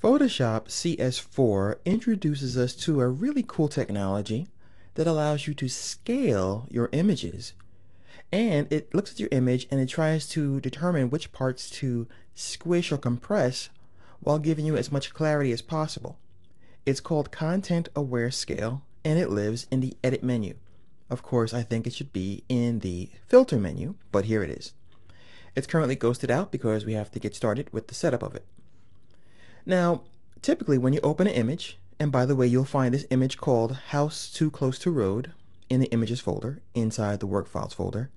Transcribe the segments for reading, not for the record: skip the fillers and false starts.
Photoshop CS4 introduces us to a really cool technology that allows you to scale your images. And it looks at your image and it tries to determine which parts to squish or compress while giving you as much clarity as possible. It's called Content Aware Scale and it lives in the Edit menu. Of course, I think it should be in the Filter menu, but here it is. It's currently ghosted out because we have to get started with the setup of it. Now, typically when you open an image, and by the way, you'll find this image called House Too Close to Road in the Images folder inside the Work Files folder.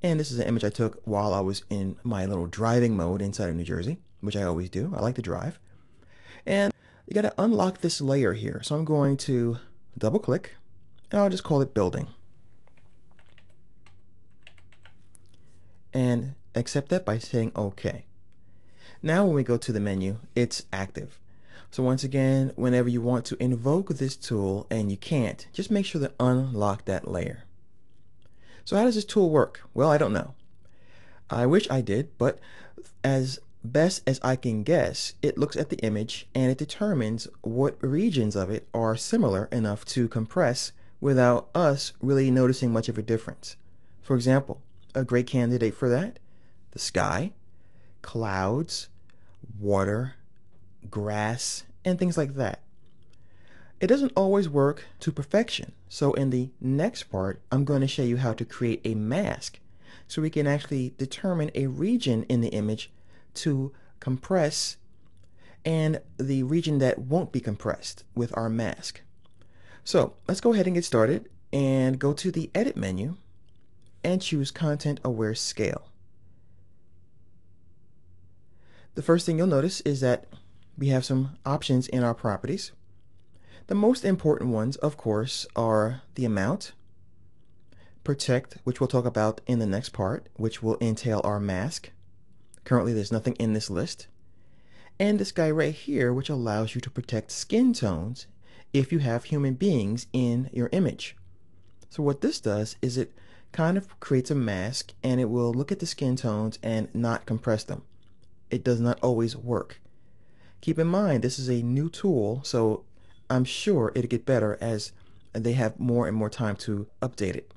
And this is an image I took while I was in my little driving mode inside of New Jersey, which I always do. I like to drive. And you got to unlock this layer here. So I'm going to double click, and I'll just call it Building. And accept that by saying OK. Now when we go to the menu, it's active. So once again, whenever you want to invoke this tool and you can't, just make sure to unlock that layer. So how does this tool work? Well, I don't know. I wish I did, but as best as I can guess, it looks at the image and it determines what regions of it are similar enough to compress without us really noticing much of a difference. For example, a great candidate for that, the sky, clouds, water, grass, and things like that. It doesn't always work to perfection. So in the next part, I'm going to show you how to create a mask so we can actually determine a region in the image to compress and the region that won't be compressed with our mask. So let's go ahead and get started and go to the Edit menu and choose Content Aware Scale. The first thing you'll notice is that we have some options in our properties. The most important ones, of course, are the amount, protect, which we'll talk about in the next part, which will entail our mask. Currently, there's nothing in this list. And this guy right here, which allows you to protect skin tones if you have human beings in your image. So what this does is it kind of creates a mask and it will look at the skin tones and not compress them. It does not always work. Keep in mind, this is a new tool, so I'm sure it'll get better as they have more and more time to update it.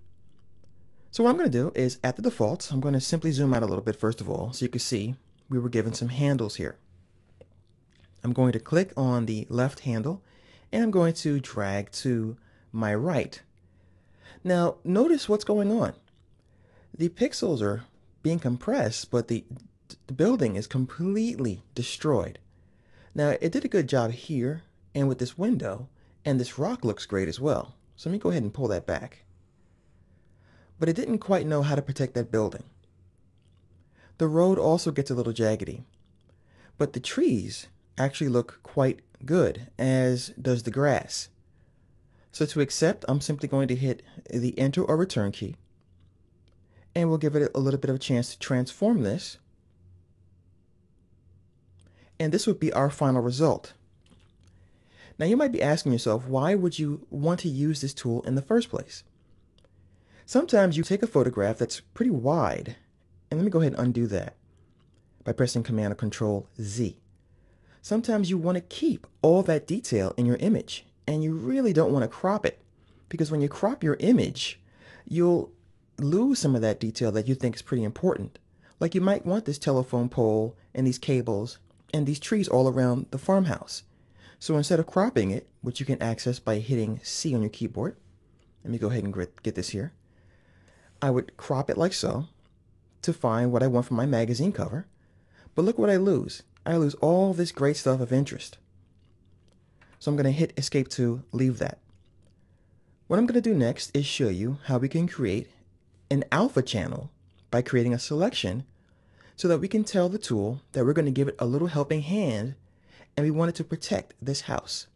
So what I'm going to do is, at the default, I'm going to simply zoom out a little bit first of all, so you can see we were given some handles here. I'm going to click on the left handle, and I'm going to drag to my right. Now, notice what's going on. The pixels are being compressed, but the building is completely destroyed. Now, it did a good job here and with this window, and this rock looks great as well. So let me go ahead and pull that back. But it didn't quite know how to protect that building. The road also gets a little jaggedy, but the trees actually look quite good, as does the grass. So to accept, I'm simply going to hit the Enter or Return key, and we'll give it a little bit of a chance to transform this. And this would be our final result. Now you might be asking yourself, why would you want to use this tool in the first place? Sometimes you take a photograph that's pretty wide, and let me go ahead and undo that by pressing Command or Control Z. Sometimes you want to keep all that detail in your image, and you really don't want to crop it, because when you crop your image, you'll lose some of that detail that you think is pretty important. Like you might want this telephone pole and these cables and these trees all around the farmhouse. So instead of cropping it, which you can access by hitting C on your keyboard, let me go ahead and get this here. I would crop it like so to find what I want for my magazine cover. But look what I lose. I lose all this great stuff of interest. So I'm going to hit Escape to leave that. What I'm going to do next is show you how we can create an alpha channel by creating a selection so that we can tell the tool that we're going to give it a little helping hand and we want it to protect this house.